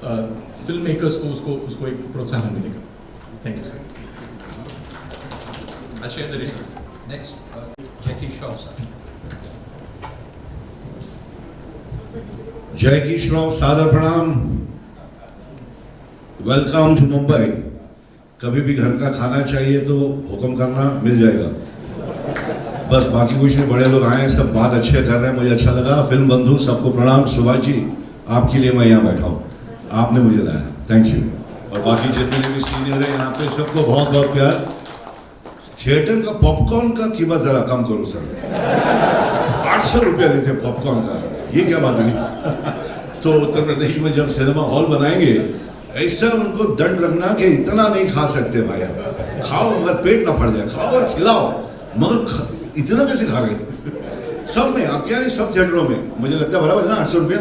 Film makers को उसको एक प्रोत्साहन मिलेगा। Thank you sir. Next Jackie Shroff sir. Jackie Shroff, सादर प्रणाम। Welcome to Mumbai. कभी भी घर का खाना चाहिए तो हुक्म करना, मिल जाएगा। बस बाकी कुछ नहीं, बड़े लोग आए, सब बात अच्छे कर रहे हैं, मुझे अच्छा लगा। फिल्म बंधु सबको प्रणाम। सुभाष जी, आपके लिए मैं यहाँ बैठा हूँ, आपने मुझे लाया, थैंक यू। और बाकी जितने भी सीनियर हैं यहाँ पे, सबको बहुत बहुत प्यार। थिएटर का पॉपकॉर्न का कीमत जरा कम करो सर। 800 रुपया लेते पॉपकॉर्न का, ये क्या बात हुई? तो उत्तर प्रदेश में जब सिनेमा हॉल बनाएंगे, ऐसा उनको दंड रखना कि इतना नहीं खा सकते भाई। खाओ मगर पेट ना फट जाए, खाओ और खिलाओ, मगर इतना कैसे खा रहे? सब में, आप क्या नहीं, सब थिएटरों में मुझे लगता है बराबर है ना 800 रुपया।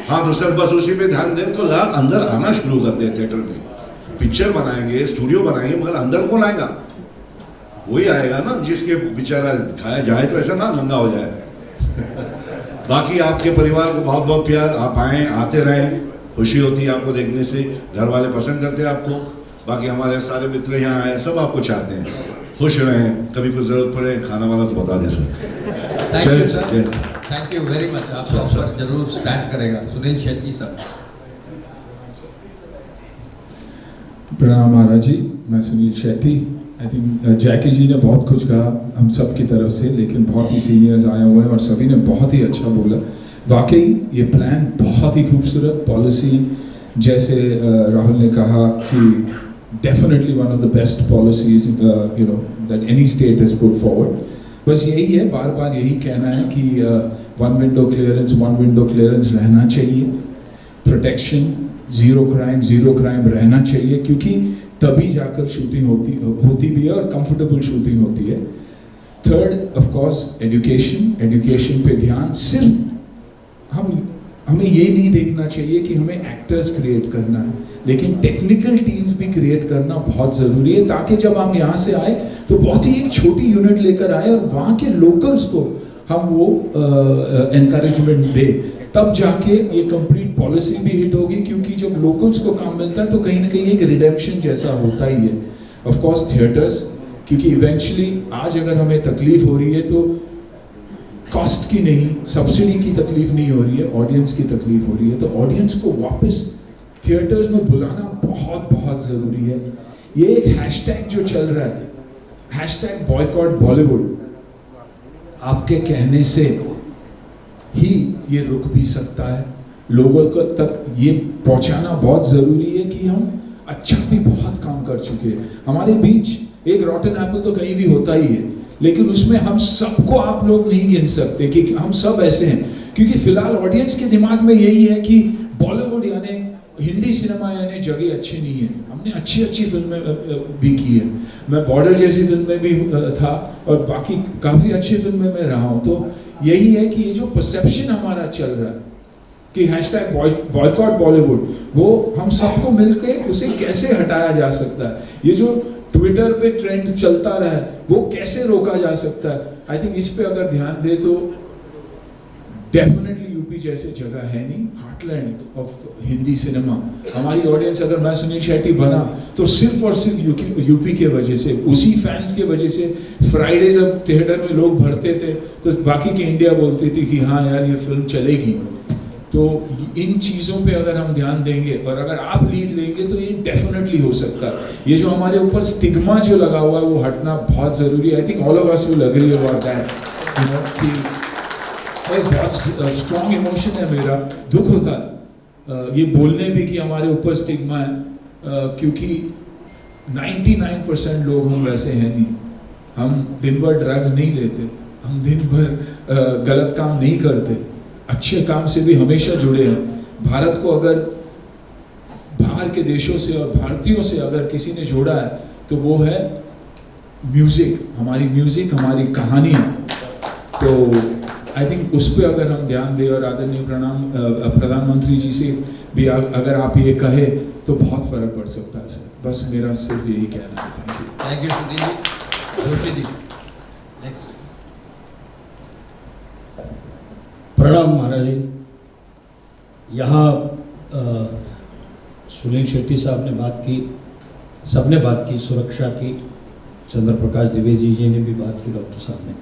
हाँ तो सर बस उसी पे ध्यान दें तो लोग अंदर आना शुरू कर दे। थिएटर में पिक्चर बनाएंगे, स्टूडियो बनाएंगे, मगर अंदर कौन आएगा? वही आएगा ना जिसके बेचारा खाया जाए तो ऐसा ना नंगा हो जाए। बाकी आपके परिवार को बहुत बहुत प्यार। आप आए, आते रहें, खुशी होती है आपको देखने से। घर वाले पसंद करते हैं आपको। बाकी हमारे सारे मित्र यहाँ आए, सब आपको चाहते हैं, खुश रहें। कभी कुछ जरूरत पड़े, खाना वाला तो बता दें sir. Thank you sir, thank you very much. आपका ऑफर जरूर स्टैंड करेगा। सुनील शेट्टी सर। प्रणाम महाराज जी, मैं सुनील शेट्टी। आई थिंक जैकी जी ने बहुत कुछ कहा हम सब की तरफ से, लेकिन बहुत ही सीनियर्स आए हुए हैं और सभी ने बहुत ही अच्छा बोला। वाकई ये प्लान बहुत ही खूबसूरत। पॉलिसी जैसे राहुल ने कहा कि definitely one of the best policies that any state has put forward. बस यही है, बार बार यही कहना है कि वन विंडो क्लियरेंस रहना चाहिए। प्रोटेक्शन, जीरो क्राइम रहना चाहिए, क्योंकि तभी जाकर शूटिंग होती भी है और कंफर्टेबल शूटिंग होती है। थर्ड ऑफ कोर्स एजुकेशन पे ध्यान। सिर्फ हमें ये नहीं देखना चाहिए कि हमें एक्टर्स क्रिएट करना है, लेकिन टेक्निकल टीम्स भी क्रिएट करना बहुत ज़रूरी है, ताकि जब हम यहाँ से आए तो बहुत ही एक छोटी यूनिट लेकर आए और वहाँ के लोकल्स को हम वो एनकरेजमेंट दे, तब जाके ये कंप्लीट पॉलिसी भी हिट होगी। क्योंकि जब लोकल्स को काम मिलता है तो कहीं ना कहीं एक रिडेम्पशन जैसा होता ही है। ऑफ कोर्स थिएटर्स, क्योंकि इवेंचुअली आज अगर हमें तकलीफ हो रही है तो कॉस्ट की नहीं, सब्सिडी की तकलीफ नहीं हो रही है, ऑडियंस की तकलीफ हो रही है। तो ऑडियंस को वापस थिएटर्स में बुलाना बहुत बहुत ज़रूरी है। ये एक हैशटैग जो चल रहा है, हैशटैग बॉयकॉट बॉलीवुड, आपके कहने से ही ये रुक भी सकता है। लोगों को तक ये पहुंचाना बहुत ज़रूरी है कि हम अच्छा भी बहुत काम कर चुके हैं। हमारे बीच एक रॉटन एप्पल तो कहीं भी होता ही है, लेकिन उसमें हम सबको आप लोग नहीं गिन सकते कि हम सब ऐसे हैं। क्योंकि फिलहाल ऑडियंस के दिमाग में यही है कि बॉलीवुड यानी हिंदी सिनेमा यानी जगह अच्छी नहीं है। हमने अच्छी फिल्में भी की है, मैं बॉर्डर जैसी फिल्म में भी था और बाकी काफ़ी अच्छी फिल्में में रहा हूँ। तो यही है कि ये जो परसेप्शन हमारा चल रहा है कि हैशटैग बॉयकॉट बॉलीवुड, वो हम सबको मिलकर उसे कैसे हटाया जा सकता है। ये जो ट्विटर पे ट्रेंड चलता रहा है वो कैसे रोका जा सकता है। आई थिंक इस पे अगर ध्यान दे तो डेफिनेटली यूपी जैसे जगह है नहीं, हार्टलैंड ऑफ हिंदी सिनेमा। हमारी ऑडियंस, अगर मैं सुनील शेट्टी बना तो सिर्फ और सिर्फ यूपी के वजह से, उसी फैंस के वजह से। फ्राइडे जब थिएटर में लोग भरते थे तो बाकी की इंडिया बोलती थी कि हाँ यार ये फिल्म चलेगी। तो इन चीज़ों पे अगर हम ध्यान देंगे और अगर आप लीड लेंगे तो ये डेफिनेटली हो सकता है। ये जो हमारे ऊपर स्टिग्मा जो लगा हुआ है वो हटना बहुत ज़रूरी है। I think all of us will agree about that, कि एक बहुत स्ट्रॉन्ग इमोशन है मेरा। दुख होता है ये बोलने भी कि हमारे ऊपर स्टिग्मा है, क्योंकि 99% लोग हम वैसे हैं नहीं। हम दिन भर ड्रग्स नहीं लेते, हम दिन भर गलत काम नहीं करते, अच्छे काम से भी हमेशा जुड़े हैं। भारत को अगर बाहर के देशों से और भारतीयों से अगर किसी ने जोड़ा है तो वो है म्यूज़िक, हमारी कहानियाँ। तो आई थिंक उस पर अगर हम ध्यान दें और आदरणीय प्रधानमंत्री जी से भी अगर आप ये कहे तो बहुत फर्क पड़ सकता है सर। बस मेरा सिर्फ यही कहना है। Thank you Sunil ji. Next. प्रणाम महाराज जी। यहाँ सुनील शेट्टी साहब ने बात की, सबने बात की सुरक्षा की, चंद्र प्रकाश द्विवेदी जी ने भी बात की, डॉक्टर साहब ने।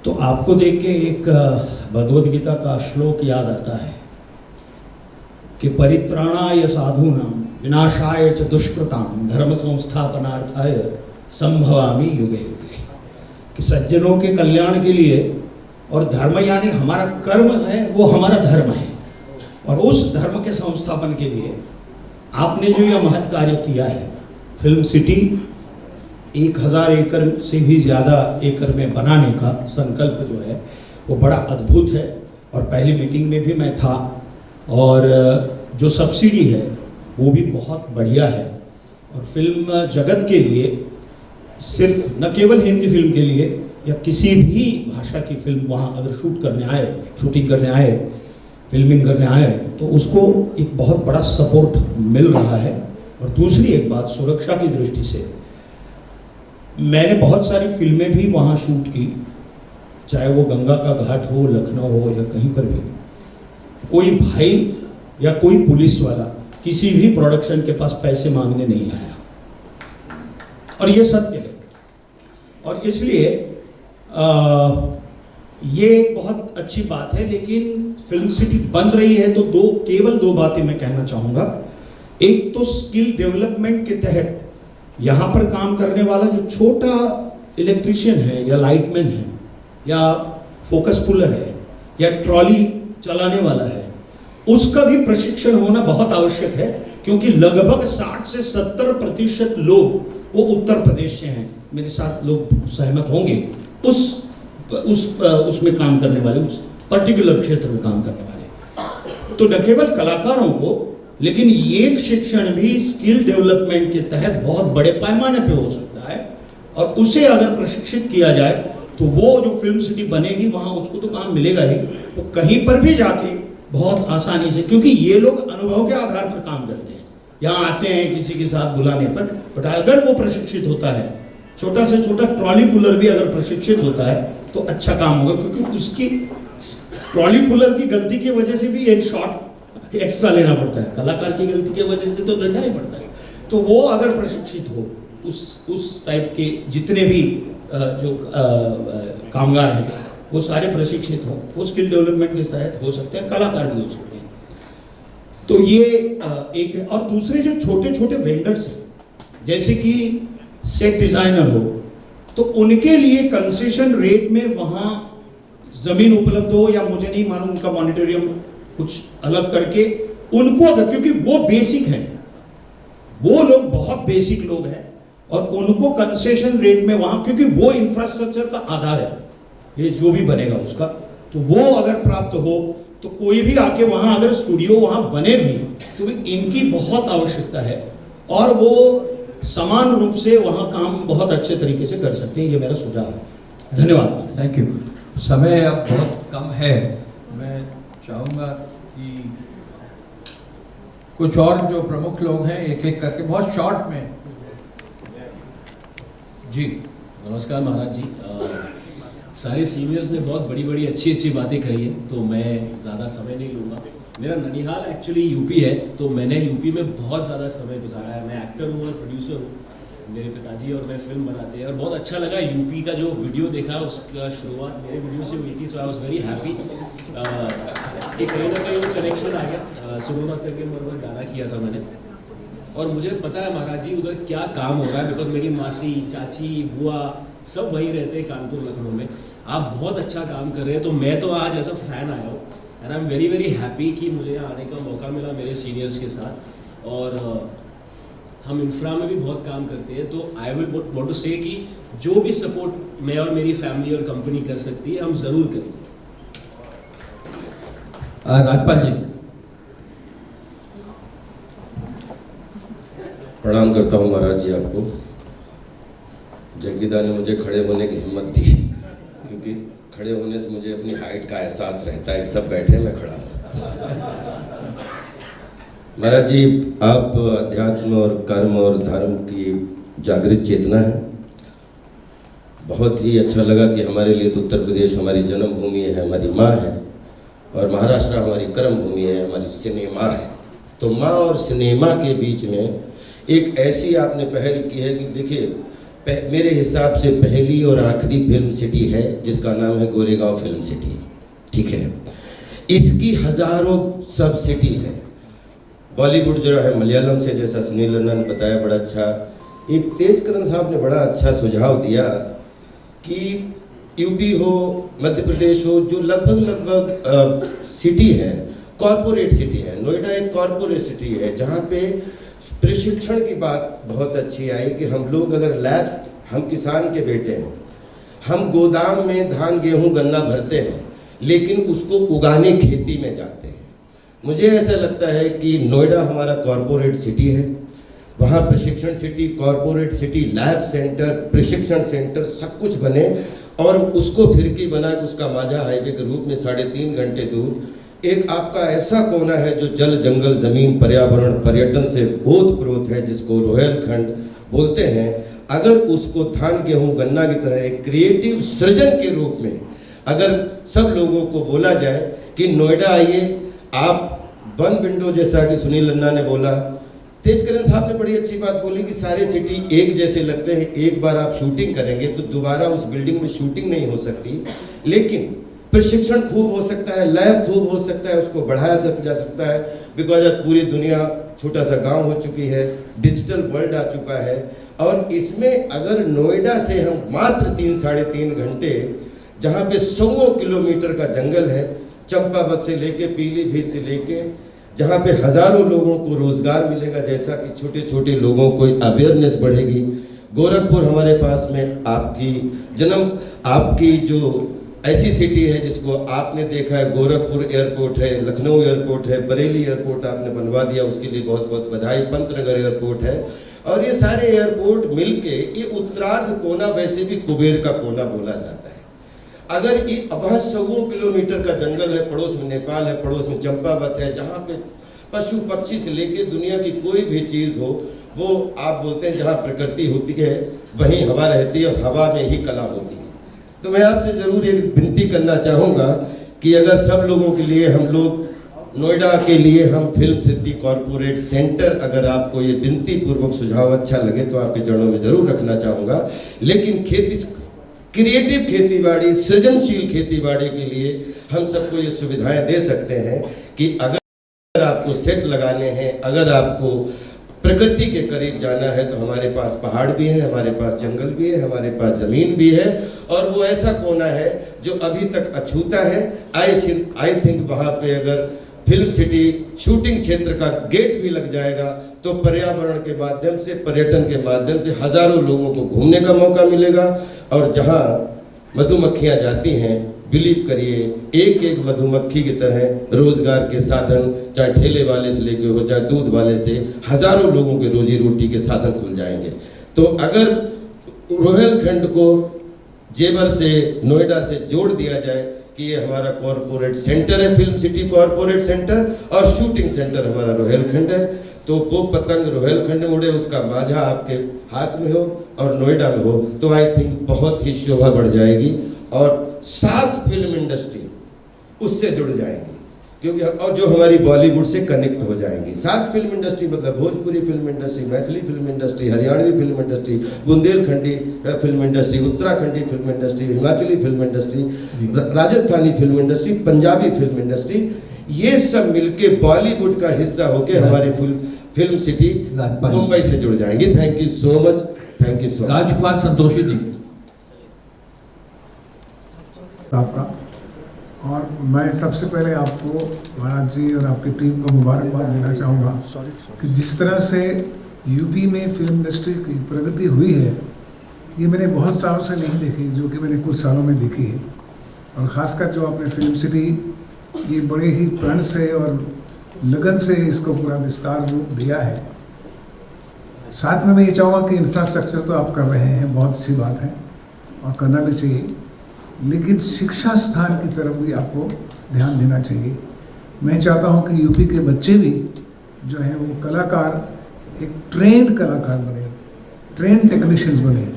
तो आपको देख के एक भगवद गीता का श्लोक याद आता है कि परित्राणाय साधूनां विनाशाय च दुष्कृतां धर्म संस्थापनार्थाय संभवामि युगे युगे। कि सज्जनों के कल्याण के लिए, और धर्म यानी हमारा कर्म है, वो हमारा धर्म है, और उस धर्म के संस्थापन के लिए आपने जो यह महत् कार्य किया है, फिल्म सिटी 1000 एकड़ से भी ज़्यादा एकड़ में बनाने का संकल्प जो है वो बड़ा अद्भुत है। और पहली मीटिंग में भी मैं था, और जो सब्सिडी है वो भी बहुत बढ़िया है। और फिल्म जगत के लिए, सिर्फ न केवल हिंदी फिल्म के लिए या किसी भी भाषा की फिल्म वहाँ अगर शूटिंग करने आए, फिल्मिंग करने आए, तो उसको एक बहुत बड़ा सपोर्ट मिल रहा है। और दूसरी एक बात, सुरक्षा की दृष्टि से मैंने बहुत सारी फिल्में भी वहाँ शूट की, चाहे वो गंगा का घाट हो, लखनऊ हो, या कहीं पर भी। कोई भाई या कोई पुलिस वाला किसी भी प्रोडक्शन के पास पैसे मांगने नहीं आया, और ये सत्य है। और इसलिए ये बहुत अच्छी बात है। लेकिन फिल्म सिटी बन रही है तो केवल दो बातें मैं कहना चाहूँगा। एक तो स्किल डेवलपमेंट के तहत यहाँ पर काम करने वाला जो छोटा इलेक्ट्रिशियन है, या लाइटमैन है, या फोकस पुलर है, या ट्रॉली चलाने वाला है, उसका भी प्रशिक्षण होना बहुत आवश्यक है। क्योंकि लगभग 60 से 70% लोग वो उत्तर प्रदेश से हैं, मेरे साथ लोग सहमत होंगे, उसमें काम करने वाले, उस पर्टिकुलर क्षेत्र में काम करने वाले। तो न केवल कलाकारों को, लेकिन ये शिक्षण भी स्किल डेवलपमेंट के तहत बहुत बड़े पैमाने पे हो सकता है। और उसे अगर प्रशिक्षित किया जाए तो वो जो फिल्म सिटी बनेगी वहाँ उसको तो काम मिलेगा ही, वो कहीं पर भी जाके बहुत आसानी से, क्योंकि ये लोग अनुभव के आधार पर काम करते हैं, यहाँ आते हैं किसी के साथ बुलाने पर। बट अगर वो प्रशिक्षित होता है, छोटा से छोटा ट्रॉली पुलर भी अगर प्रशिक्षित होता है तो अच्छा काम होगा। क्योंकि उसकी ट्रॉली पुलर की गलती की वजह से भी एक शॉट एक्स्ट्रा लेना पड़ता है, कलाकार की गलती की वजह से तो लेना ही पड़ता है। तो वो अगर प्रशिक्षित हो, उस टाइप के जितने भी जो कामगार हैं वो सारे प्रशिक्षित हो, वो स्किल डेवलपमेंट के तहत हो सकते हैं, कलाकार भी हो सकते हैं। तो ये एक है। और दूसरे जो छोटे छोटे वेंडर्स हैं, जैसे कि सेट डिजाइनर हो, तो उनके लिए कंसेशन रेट में वहाँ जमीन उपलब्ध हो, या मुझे नहीं मालूम उनका मॉनिटरियम कुछ अलग करके उनको, अगर, क्योंकि वो बेसिक है, वो लोग बहुत बेसिक लोग हैं, और उनको कंसेशन रेट में वहाँ, क्योंकि वो इंफ्रास्ट्रक्चर का आधार है ये जो भी बनेगा उसका, तो वो अगर प्राप्त हो तो कोई भी आके वहाँ अगर स्टूडियो वहाँ बने भी तो इनकी बहुत आवश्यकता है, और वो समान रूप से वहाँ काम बहुत अच्छे तरीके से कर सकते हैं। ये मेरा सुझाव है। धन्यवाद। Thank you. समय अब बहुत कम है, मैं चाहूँगा कि कुछ और जो प्रमुख लोग हैं एक एक करके बहुत शॉर्ट में। जी नमस्कार महाराज जी। सारे सीनियर्स ने बहुत बड़ी बड़ी अच्छी बातें कही हैं, तो मैं ज़्यादा समय नहीं लूँगा। मेरा ननिहाल एक्चुअली यूपी है, तो मैंने यूपी में बहुत ज़्यादा समय गुजारा है। मैं एक्टर हूँ और प्रोड्यूसर हूँ। मेरे पिताजी और मैं फिल्म बनाते हैं, और बहुत अच्छा लगा यूपी का जो वीडियो देखा, उसका शुरुआत मेरे वीडियो से हुई थी, सो आई वॉज वेरी हैप्पी कि कहीं ना कहीं वो कनेक्शन आ गया। सुनोना सर के मरवर गाना किया था मैंने, और मुझे पता है महाराज जी उधर क्या काम हो रहा है, बिकॉज मेरी मासी, चाची, बुआ सब वहीं रहते हैं कानपुर, लखनऊ में। आप बहुत अच्छा काम कर रहे हैं, तो मैं तो आज एज अ फैन आया हूँ, and I am very very happy कि मुझे यहाँ आने का मौका मिला मेरे सीनियर्स के साथ। और हम इंफ्रा में भी बहुत काम करते हैं, तो आई विल वांट टू से कि जो भी सपोर्ट मैं और मेरी फैमिली और कंपनी कर सकती है, हम ज़रूर करेंगे। राजपाल जी। प्रणाम करता हूँ महाराज जी आपको। जग्गीदा ने मुझे खड़े होने की हिम्मत दी, क्योंकि खड़े होने से मुझे अपनी हाइट का एहसास रहता है। सब बैठे, मैं खड़ा हूँ। महाराज जी, आप अध्यात्म और कर्म और धर्म की जागृत चेतना है। बहुत ही अच्छा लगा कि हमारे लिए तो उत्तर प्रदेश हमारी जन्मभूमि है, हमारी माँ है, और महाराष्ट्र हमारी कर्म भूमि है, हमारी सिनेमा है। तो माँ और सिनेमा के बीच में एक ऐसी आपने पहल की है कि देखिए मेरे हिसाब से पहली और आखिरी फिल्म सिटी है जिसका नाम है गोरेगांव फिल्म सिटी, ठीक है। इसकी हजारों सब सिटी है। बॉलीवुड जो है मलयालम से, जैसा सुनील अन्ना ने बताया बड़ा अच्छा, एक तेजकरण साहब ने बड़ा अच्छा सुझाव दिया कि यूपी हो, मध्य प्रदेश हो, जो लगभग सिटी है, कॉरपोरेट सिटी है। नोएडा एक कॉरपोरेट सिटी है जहाँ पे प्रशिक्षण की बात बहुत अच्छी आई कि हम लोग अगर लैब, हम किसान के बेटे हैं, हम गोदाम में धान गेहूं गन्ना भरते हैं लेकिन उसको उगाने खेती में जाते हैं। मुझे ऐसा लगता है कि नोएडा हमारा कॉरपोरेट सिटी है, वहाँ प्रशिक्षण city, corporate city, lab centre, प्रशिक्षण सेंटर सब कुछ बने और उसको फिरकी बना के उसका माझा हाईवे के रूप में 3.5 घंटे दूर एक आपका ऐसा कोना है जो जल जंगल जमीन पर्यावरण पर्यटन से ओतप्रोत है, जिसको रोहेलखंड बोलते हैं। अगर उसको धान गेहूं गन्ना की तरह एक क्रिएटिव सृजन के रूप में अगर सब लोगों को बोला जाए कि नोएडा आइए, आप वन विंडो, जैसा कि सुनील अन्ना ने बोला, तेजकरण साहब ने बड़ी अच्छी बात बोली कि सारे सिटी एक जैसे लगते हैं, एक बार आप शूटिंग करेंगे तो दोबारा उस बिल्डिंग में शूटिंग नहीं हो सकती, लेकिन प्रशिक्षण खूब हो सकता है, लैब खूब हो सकता है, उसको बढ़ाया जा सकता है। बिकॉज आज पूरी दुनिया छोटा सा गांव हो चुकी है, डिजिटल वर्ल्ड आ चुका है और इसमें अगर नोएडा से हम मात्र 3-3.5 घंटे, जहाँ पे 100 किलोमीटर का जंगल है, चंपावत से लेके पीलीभीत से लेके, जहाँ पे हजारों लोगों को रोजगार मिलेगा, जैसा कि छोटे छोटे लोगों को अवेयरनेस बढ़ेगी। गोरखपुर हमारे पास में आपकी जो ऐसी सिटी है जिसको आपने देखा है, गोरखपुर एयरपोर्ट है, लखनऊ एयरपोर्ट है, बरेली एयरपोर्ट आपने बनवा दिया, उसके लिए बहुत बहुत बधाई। पंतनगर एयरपोर्ट है और ये सारे एयरपोर्ट मिलके ये उत्तरार्ध कोना, वैसे भी कुबेर का कोना बोला जाता है। अगर ये अब 100 किलोमीटर का जंगल है, पड़ोस में नेपाल है, पड़ोस में चंपावत है, जहाँ पे पशु पक्षी से लेके दुनिया की कोई भी चीज़ हो, वो आप बोलते हैं जहाँ प्रकृति होती है वहीं हवा रहती है और हवा में ही कला होती है। तो मैं आपसे ज़रूर एक विनती करना चाहूँगा कि अगर सब लोगों के लिए हम लोग नोएडा के लिए हम फिल्म सिटी कॉरपोरेट सेंटर, अगर आपको ये विनती पूर्वक सुझाव अच्छा लगे तो आपके चरणों में ज़रूर रखना चाहूँगा। लेकिन क्रिएटिव खेतीबाड़ी, सृजनशील खेतीबाड़ी के लिए हम सबको ये सुविधाएं दे सकते हैं कि अगर आपको सेट लगाने हैं, अगर आपको प्रकृति के करीब जाना है तो हमारे पास पहाड़ भी है, हमारे पास जंगल भी है, हमारे पास ज़मीन भी है और वो ऐसा कोना है जो अभी तक अछूता है। आई थिंक वहाँ पे अगर फिल्म सिटी शूटिंग क्षेत्र का गेट भी लग जाएगा तो पर्यावरण के माध्यम से, पर्यटन के माध्यम से हजारों लोगों को घूमने का मौका मिलेगा। और जहाँ मधुमक्खियाँ जाती हैं, बिलीव करिए, एक एक मधुमक्खी की तरह रोजगार के साधन, चाहे ठेले वाले से लेके हो, चाहे दूध वाले से, हजारों लोगों के रोजी रोटी के साधन खुल जाएंगे। तो अगर रोहेलखंड को जेवर से, नोएडा से जोड़ दिया जाए कि ये हमारा कॉरपोरेट सेंटर है, फिल्म सिटी कॉरपोरेट सेंटर, और शूटिंग सेंटर हमारा रोहेलखंड है, तो वो पतंग रोहेलखंड में उड़े, उसका माझा आपके हाथ में हो और नोएडा में हो, तो आई थिंक बहुत ही शोभा बढ़ जाएगी और 7 फिल्म इंडस्ट्री उससे जुड़ जाएंगी, क्योंकि और जो हमारी बॉलीवुड से कनेक्ट हो जाएंगी। 7 फिल्म इंडस्ट्री मतलब Bhojpuri film industry, Maithili film industry, Haryanvi film industry, Bundelkhandi film industry, Uttarakhandi film industry, Himachali film industry, Rajasthani film industry, Punjabi film industry, ये सब मिलके बॉलीवुड का हिस्सा होके हमारी फिल्म सिटी मुंबई से जुड़ जाएंगी। Thank you so much, thank you so much. Rajkumar Santoshi ji आपका, और मैं सबसे पहले आपको महाराज जी और आपकी टीम को मुबारकबाद देना चाहूँगा कि जिस तरह से यूपी में फिल्म इंडस्ट्री की प्रगति हुई है, ये मैंने बहुत सालों से नहीं देखी, जो कि मैंने कुछ सालों में देखी है। और ख़ासकर जो आपने फिल्म सिटी, ये बड़े ही प्रण से और लगन से इसको पूरा विस्तार रूप दिया है। साथ में मैं ये चाहूँगा कि इंफ्रास्ट्रक्चर तो आप कर रहे हैं, बहुत अच्छी बात है और करना भी चाहिए, लेकिन शिक्षा स्थान की तरफ भी आपको ध्यान देना चाहिए। मैं चाहता हूँ कि यूपी के बच्चे भी जो हैं वो कलाकार, एक ट्रेंड कलाकार बने, ट्रेंड टेक्नीशियंस बने,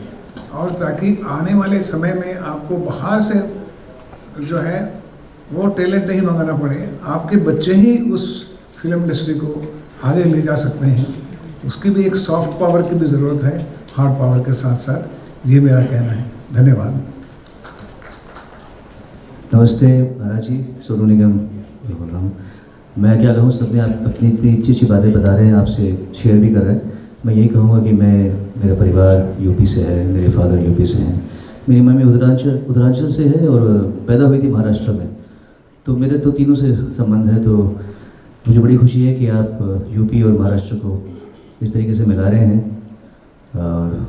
और ताकि आने वाले समय में आपको बाहर से जो है वो टैलेंट नहीं मंगाना पड़े, आपके बच्चे ही उस फिल्म इंडस्ट्री को आगे ले जा सकते हैं, उसकी भी एक सॉफ्ट पावर की भी ज़रूरत है, हार्ड पावर के साथ साथ। ये मेरा कहना है। धन्यवाद। नमस्ते महाराज जी, सोनू निगम बोल रहा हूँ। मैं क्या कहूँ, सबने आप अपनी इतनी अच्छी अच्छी बातें बता रहे हैं, आपसे शेयर भी कर रहे हैं। मैं यही कहूँगा कि मेरा परिवार यूपी से है, मेरे फादर यूपी से हैं, मेरी मम्मी उत्तरांचल से है और पैदा हुई थी महाराष्ट्र में। तो मेरे तो तीनों से संबंध है। तो मुझे बड़ी खुशी है कि आप यूपी और महाराष्ट्र को इस तरीके से मिला रहे हैं। और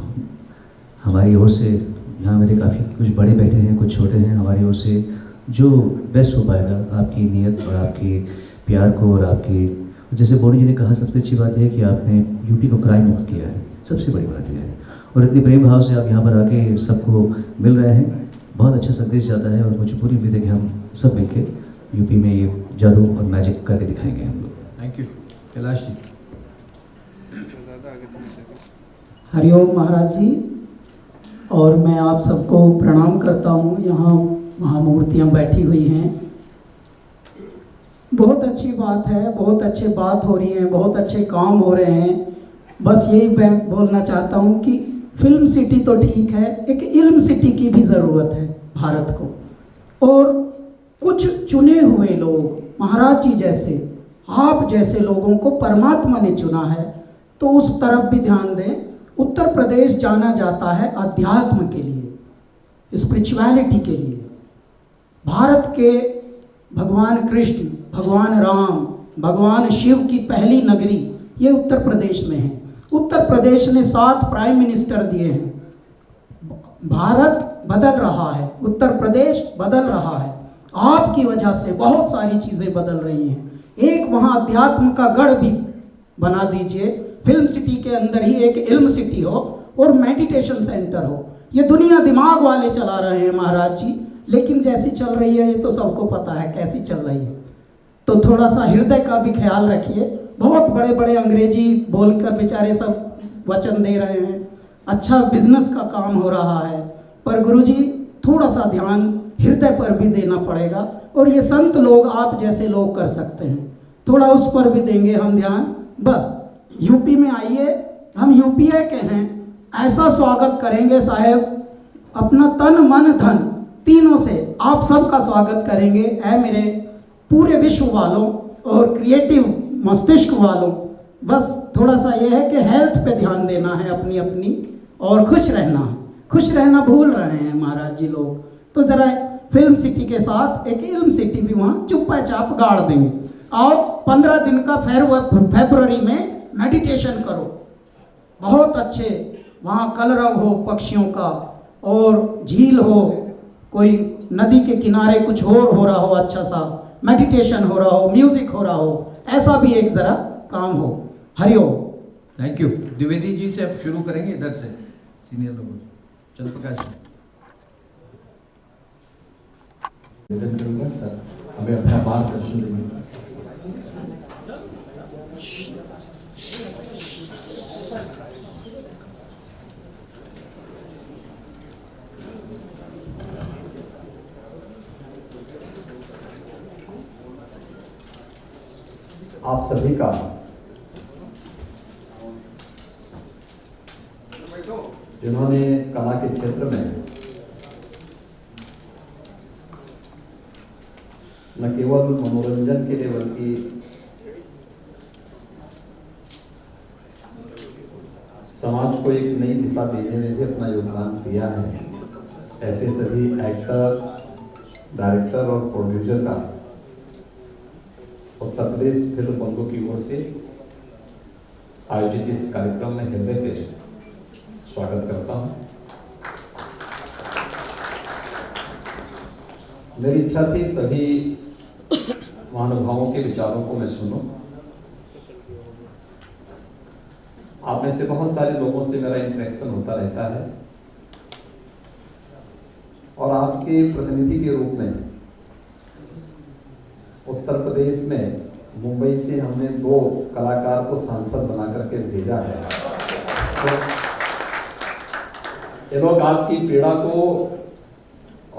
हमारी ओर से यहाँ मेरे काफ़ी कुछ बड़े बैठे हैं, कुछ छोटे हैं, हमारी ओर से जो बेस्ट हो पाएगा आपकी नीयत और आपकी प्यार को और आपकी, जैसे बोनी जी ने कहा, सबसे अच्छी बात है कि आपने यूपी को क्राइम मुक्त किया है, सबसे बड़ी बात यह है। और इतने प्रेम भाव से आप यहाँ पर आके सबको मिल रहे हैं, बहुत अच्छा संदेश जाता है। और मुझे पूरी उम्मीद है कि हम सब मिलके यूपी में ये जादू और मैजिक करके दिखाएंगे हम लोग। Thank you. कैलाश जी। हरिओम महाराज जी, और मैं आप सबको प्रणाम करता हूँ। यहाँ महामूर्तियाँ बैठी हुई हैं, बहुत अच्छी बात है, बहुत अच्छी बात हो रही है, बहुत अच्छे काम हो रहे हैं। बस यही मैं बोलना चाहता हूँ कि फिल्म सिटी तो ठीक है, एक इल्म सिटी की भी ज़रूरत है भारत को। और कुछ चुने हुए लोग, महाराज जी जैसे, आप जैसे लोगों को परमात्मा ने चुना है, तो उस तरफ भी ध्यान दें। उत्तर प्रदेश जाना जाता है अध्यात्म के लिए, स्पिरिचुअलिटी के लिए। भारत के भगवान कृष्ण, भगवान राम, भगवान शिव की पहली नगरी ये उत्तर प्रदेश में है। उत्तर प्रदेश ने 7 प्राइम मिनिस्टर दिए हैं। भारत बदल रहा है, उत्तर प्रदेश बदल रहा है। आपकी वजह से बहुत सारी चीज़ें बदल रही हैं। एक वहाँ अध्यात्म का गढ़ भी बना दीजिए, फिल्म सिटी के अंदर ही एक इल्म सिटी हो और मेडिटेशन सेंटर हो। ये दुनिया दिमाग वाले चला रहे हैं महाराज जी, लेकिन जैसी चल रही है ये तो सबको पता है कैसी चल रही है। तो थोड़ा सा हृदय का भी ख्याल रखिए। बहुत बड़े बड़े अंग्रेजी बोलकर बेचारे सब वचन दे रहे हैं, अच्छा बिजनेस का काम हो रहा है, पर गुरुजी थोड़ा सा ध्यान हृदय पर भी देना पड़ेगा। और ये संत लोग, आप जैसे लोग कर सकते हैं, थोड़ा उस पर भी देंगे हम ध्यान। बस यूपी में आइए, हम यूपीए के हैं, ऐसा स्वागत करेंगे साहेब, अपना तन मन धन तीनों से आप सबका स्वागत करेंगे। ऐ मेरे पूरे विश्व वालों और क्रिएटिव मस्तिष्क वालों, बस थोड़ा सा ये है कि हेल्थ पे ध्यान देना है अपनी अपनी, और खुश रहना भूल रहे हैं महाराज जी लोग। तो ज़रा फिल्म सिटी के साथ एक इल्म सिटी भी वहाँ चुप्पा चाप गाड़ देंगे। और 15 दिन का फरवरी में मेडिटेशन करो, बहुत अच्छे वहाँ कलरव हो पक्षियों का, और झील हो, कोई नदी के किनारे कुछ और हो रहा हो, अच्छा सा मेडिटेशन हो रहा हो, म्यूजिक हो रहा हो, ऐसा भी एक ज़रा काम हो। हरिओम। Thank you. द्विवेदी जी से अब शुरू करेंगे, इधर से सीनियर लोग। चल प्रकाश निवेदन करूंगा सर, हमें अपना मार्गदर्शन देंगे। आप सभी का जिन्होंने कला के क्षेत्र में न केवल मनोरंजन के लिए बल्कि समाज को एक नई दिशा देने में भी अपना योगदान दिया है, ऐसे सभी एक्टर, डायरेक्टर और प्रोड्यूसर का उत्तर प्रदेश फिल्म बंधु की ओर से आयोजित इस कार्यक्रम में हृदय से स्वागत करता हूं। मेरी इच्छा थी सभी महानुभावों के विचारों को मैं सुनूं। आप में से बहुत सारे लोगों से मेरा इंटरेक्शन होता रहता है, और आपके प्रतिनिधि के रूप में उत्तर प्रदेश में मुंबई से हमने 2 कलाकार को सांसद बना करके भेजा है। तो ये लोग आपकी पीड़ा को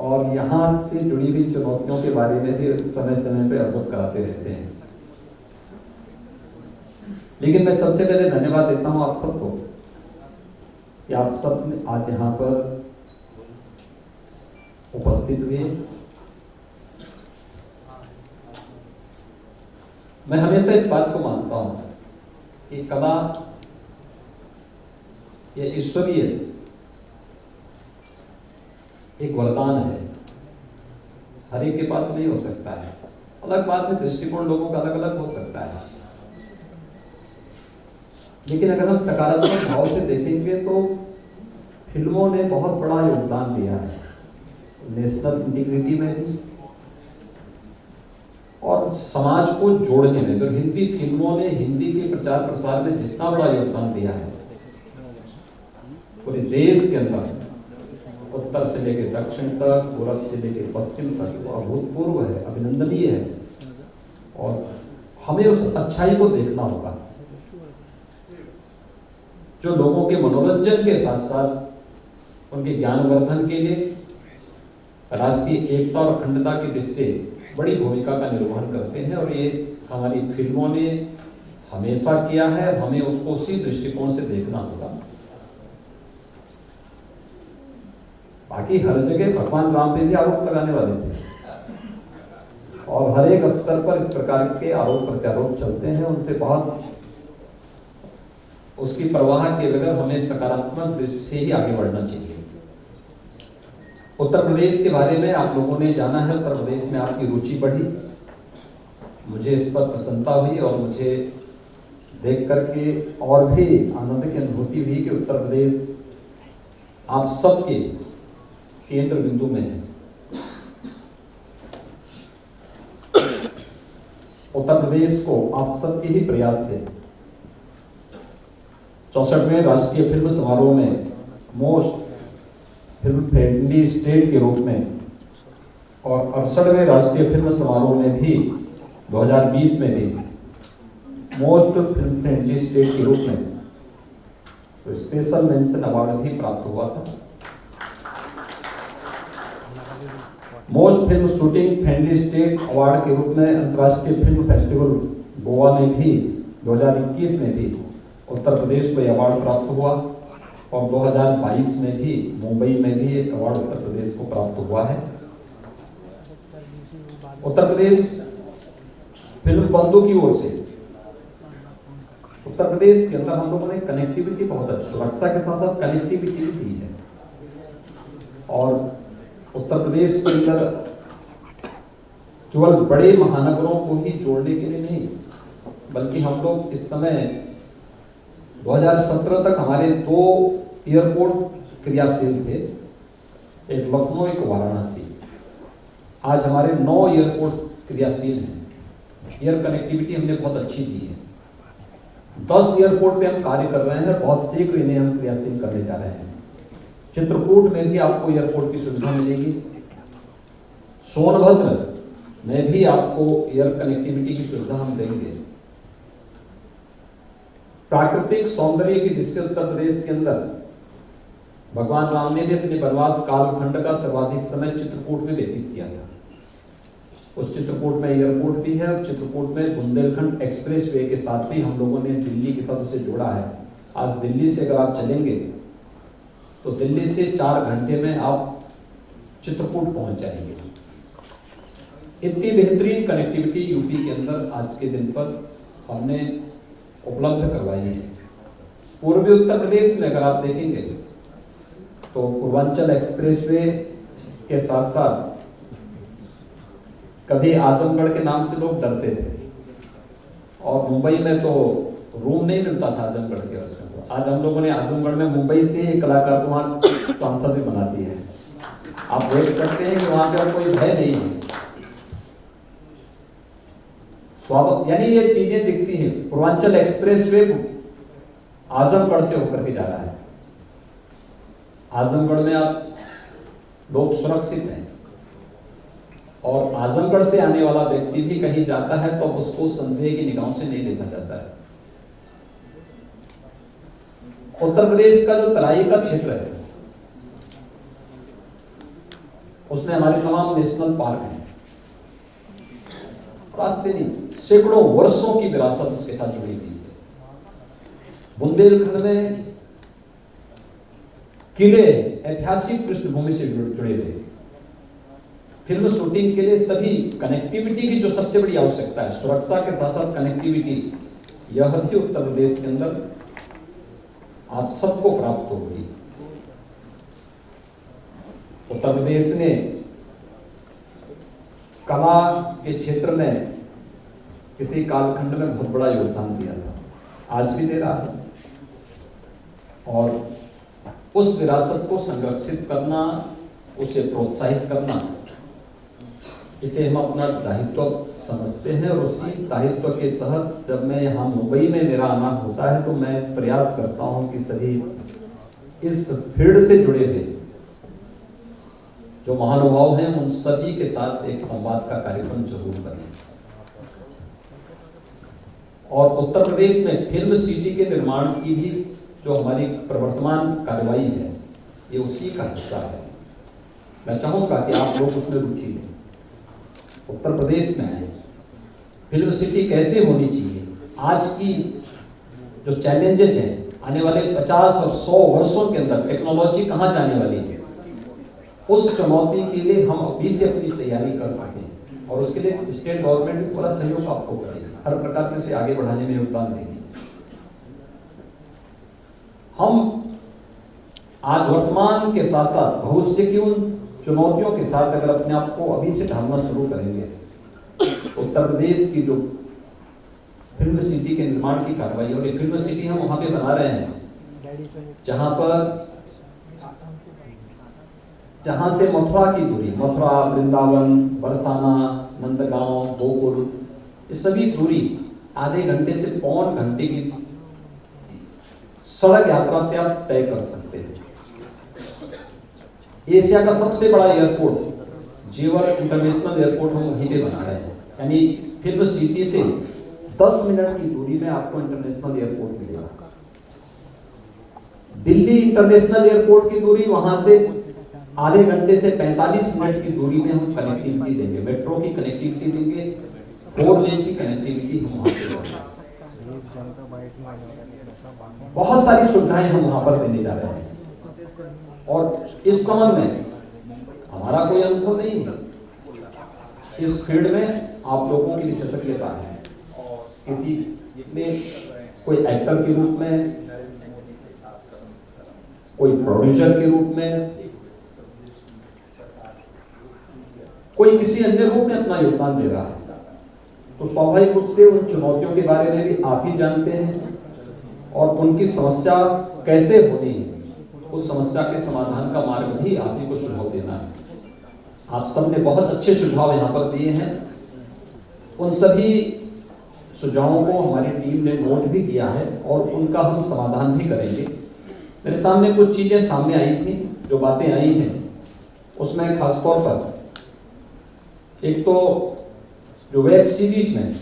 और यहाँ से जुड़ी हुई चुनौतियों के बारे में भी समय समय पे अवगत कराते रहते हैं। लेकिन मैं सबसे पहले धन्यवाद देता हूं आप सबको कि आप सब आज यहाँ पर उपस्थित हुए। मैं हमेशा इस बात को मानता हूं कि कला ये ईश्वरीय एक वरदान है, हर एक के पास नहीं हो सकता है। अलग बात है, दृष्टिकोण लोगों का अलग अलग हो सकता है, लेकिन अगर हम सकारात्मक भाव से देखेंगे तो फिल्मों ने बहुत बड़ा योगदान दिया है नेशनल इंटीग्रिटी में भी और समाज को जोड़ने में। तो हिंदी फिल्मों ने हिंदी के प्रचार प्रसार में जितना बड़ा योगदान दिया है पूरे देश के अंदर, उत्तर से लेकर दक्षिण तक, पूर्व से लेकर पश्चिम तक, वो अभूतपूर्व है, अभिनंदनीय है। और हमें उस अच्छाई को देखना होगा जो लोगों के मनोरंजन के साथ साथ उनके ज्ञानवर्धन के लिए राष्ट्रीय एकता और अखंडता की दिशा से बड़ी भूमिका का निर्वहन करते हैं। और ये हमारी फिल्मों ने हमेशा किया है, हमें उसको उसी दृष्टिकोण से देखना होगा। बाकी हर जगह भगवान राम पे भी आरोप लगाने वाले थे और हर एक स्तर पर इस प्रकार के आरोप प्रत्यारोप चलते हैं, उनसे बहुत उसकी परवाह के बगैर हमें सकारात्मक दृष्टि से ही आगे बढ़ना चाहिए। उत्तर प्रदेश के बारे में आप लोगों ने जाना है, उत्तर प्रदेश में आपकी रुचि बढ़ी, मुझे इस पर प्रसन्नता हुई और मुझे देख करके और भी आनंद की अनुभूति हुई कि उत्तर प्रदेश आप सबके केंद्र बिंदु में है। उत्तर प्रदेश को आप सबके ही प्रयास से 64वें राष्ट्रीय फिल्म समारोह में मोस्ट फिल्म फ्रेंडली स्टेट के रूप में और 68वें राष्ट्रीय फिल्म समारोह में भी 2020 में भी मोस्ट फिल्म फ्रेंडली स्टेट के रूप में तो स्पेशल मेंशन अवार्ड भी प्राप्त हुआ था। Most film shooting friendly state award के रूप में अंतर्राष्ट्रीय फिल्म फेस्टिवल गोवा में भी 2021 में भी उत्तर प्रदेश को अवार्ड प्राप्त हुआ और 2022 में भी मुंबई में भी एक अवार्ड उत्तर प्रदेश को प्राप्त हुआ है। उत्तर प्रदेश फिल्म बंधु की ओर से उत्तर प्रदेश के अंदर हम लोगों ने कनेक्टिविटी बहुत अच्छी, सुरक्षा के साथ साथ कनेक्टिविटी भी है। और उत्तर प्रदेश के अंदर केवल बड़े महानगरों को ही जोड़ने के लिए नहीं, बल्कि हम लोग इस समय 2017 तक हमारे 2 एयरपोर्ट क्रियाशील थे, एक लखनऊ एक वाराणसी। आज हमारे 9 एयरपोर्ट क्रियाशील हैं। एयर कनेक्टिविटी हमने बहुत अच्छी दी है। 10 एयरपोर्ट पे हम कार्य कर रहे हैं, बहुत शीघ्र इन्हें हम क्रियाशील करने जा रहे हैं। चित्रकूट में भी आपको एयरपोर्ट की सुविधा मिलेगी, सोनभद्र में भी आपको एयर कनेक्टिविटी की सुविधा हम देंगे। प्राकृतिक सौंदर्य की दृष्टि से उत्तर प्रदेश के अंदर भगवान राम ने भी अपने वनवास कालखंड का सर्वाधिक समय चित्रकूट में व्यतीत किया था। उस चित्रकूट में एयरपोर्ट भी है और चित्रकूट में बुंदेलखंड एक्सप्रेसवे के साथ भी हम लोगों ने दिल्ली के साथ उसे जोड़ा है। आज दिल्ली से अगर आप चलेंगे तो दिल्ली से 4 घंटे में आप चित्रकूट पहुंच जाएंगे। इतनी बेहतरीन कनेक्टिविटी यूपी के अंदर आज के दिन पर हमने उपलब्ध करवाई है। पूर्वी उत्तर प्रदेश में अगर आप देखेंगे तो पूर्वांचल एक्सप्रेसवे के साथ साथ कभी आजमगढ़ के नाम से लोग डरते थे और मुंबई में तो रूम नहीं मिलता था आजमगढ़ के वजह से। आज हम लोगों ने आजमगढ़ में मुंबई से एक कलाकार को वहां सांसद भी बना दी है। आप देख सकते हैं कि वहां पर कोई भय नहीं है। यानी ये चीजें दिखती हैं। पूर्वांचल एक्सप्रेसवे आजमगढ़ से होकर के जा रहा है। आजमगढ़ में आप लोग सुरक्षित हैं और आजमगढ़ से आने वाला व्यक्ति भी कहीं जाता है तो उसको संदेह की निगाहों से नहीं देखा जाता है। उत्तर प्रदेश का जो तराई का क्षेत्र है उसमें हमारे तमाम नेशनल पार्क हैं। आज से नहीं, सैकड़ों वर्षों की विरासत उसके साथ जुड़ी हुई है। बुंदेलखंड में किले ऐतिहासिक पृष्ठभूमि से जुड़े हुए, फिल्म शूटिंग के लिए सभी कनेक्टिविटी की जो सबसे बड़ी आवश्यकता है, सुरक्षा के साथ साथ कनेक्टिविटी, यह थी उत्तर प्रदेश के अंदर आप सबको प्राप्त होगी। उत्तर प्रदेश ने कला के क्षेत्र में किसी कालखंड में बहुत बड़ा योगदान दिया था, आज भी दे रहा है, और उस विरासत को संरक्षित करना, उसे प्रोत्साहित करना, इसे हम अपना दायित्व समझते हैं। और उसी दायित्व के तहत जब मैं यहाँ मुंबई में मेरा आना होता है तो मैं प्रयास करता हूँ कि सभी इस फील्ड से जुड़े हुए जो महानुभाव हैं उन सभी के साथ एक संवाद का कार्यक्रम जरूर करें। और उत्तर प्रदेश में फिल्म सिटी के निर्माण की भी जो हमारी प्रवर्तमान कार्रवाई है, ये उसी का हिस्सा है। मैं चाहूंगा कि आप लोग उसमें रुचि लें, उत्तर प्रदेश में आए, फिल्म सिटी कैसे होनी चाहिए, आज की जो चैलेंजेस हैं, आने वाले 50 और 100 वर्षों के अंदर टेक्नोलॉजी कहाँ जाने वाली है, उस चुनौती के लिए हम अभी से अपनी तैयारी कर सकें। और उसके लिए स्टेट गवर्नमेंट भी पूरा सहयोग आपको करेगी, हर प्रकार से उसे आगे बढ़ाने में योगदान देगी। हम आज वर्तमान के साथ साथ भविष्य की उन चुनौतियों के साथ अगर अपने आप को अभी से ढालना शुरू करेंगे, उत्तर प्रदेश की जो फिल्म सिटी के निर्माण की कार्रवाई, और ये फिल्म सिटी हम वहां पे बना रहे हैं जहां से मथुरा की दूरी, मथुरा, वृंदावन, बरसाना, नंदगांव, गोकुल, ये सभी दूरी आधे घंटे से पौन घंटे की सड़क यात्रा से आप तय कर सकते हैं। एशिया का सबसे बड़ा एयरपोर्ट जेवर इंटरनेशनल एयरपोर्ट हम वहीं पे बना रहे हैं, यानी फिल्म सिटी से 10 मिनट की दूरी में आपको इंटरनेशनल एयरपोर्ट मिलेगा। दिल्ली इंटरनेशनल एयरपोर्ट की दूरी वहां से आधे घंटे से 45 मिनट की दूरी में हम कनेक्टिविटी देंगे, मेट्रो की कनेक्टिविटी देंगे, 4 लेन की कनेक्टिविटी हम वहां से देंगे। बहुत सारी सुविधाएं हम वहां पर देने जा रहे हैं। और इस संबंध में हमारा कोई अनुभव नहीं है, इस फील्ड में आप लोगों की विशेषज्ञता है। किसी में कोई एक्टर के रूप में, कोई प्रोड्यूसर के रूप में, कोई किसी अन्य रूप में अपना योगदान दे रहा है, तो स्वाभाविक रूप से उन चुनौतियों के बारे में भी आप ही जानते हैं और उनकी समस्या कैसे होनी है, उस समस्या के समाधान का मार्ग भी आप ही को सुझाव देना है। आप सबने बहुत अच्छे सुझाव यहाँ पर दिए हैं, उन सभी सुझावों को हमारी टीम ने नोट भी किया है और उनका हम समाधान भी करेंगे। मेरे सामने कुछ चीजें सामने आई थी, जो बातें आई हैं उसमें खासतौर पर एक तो जो वेब सीरीज में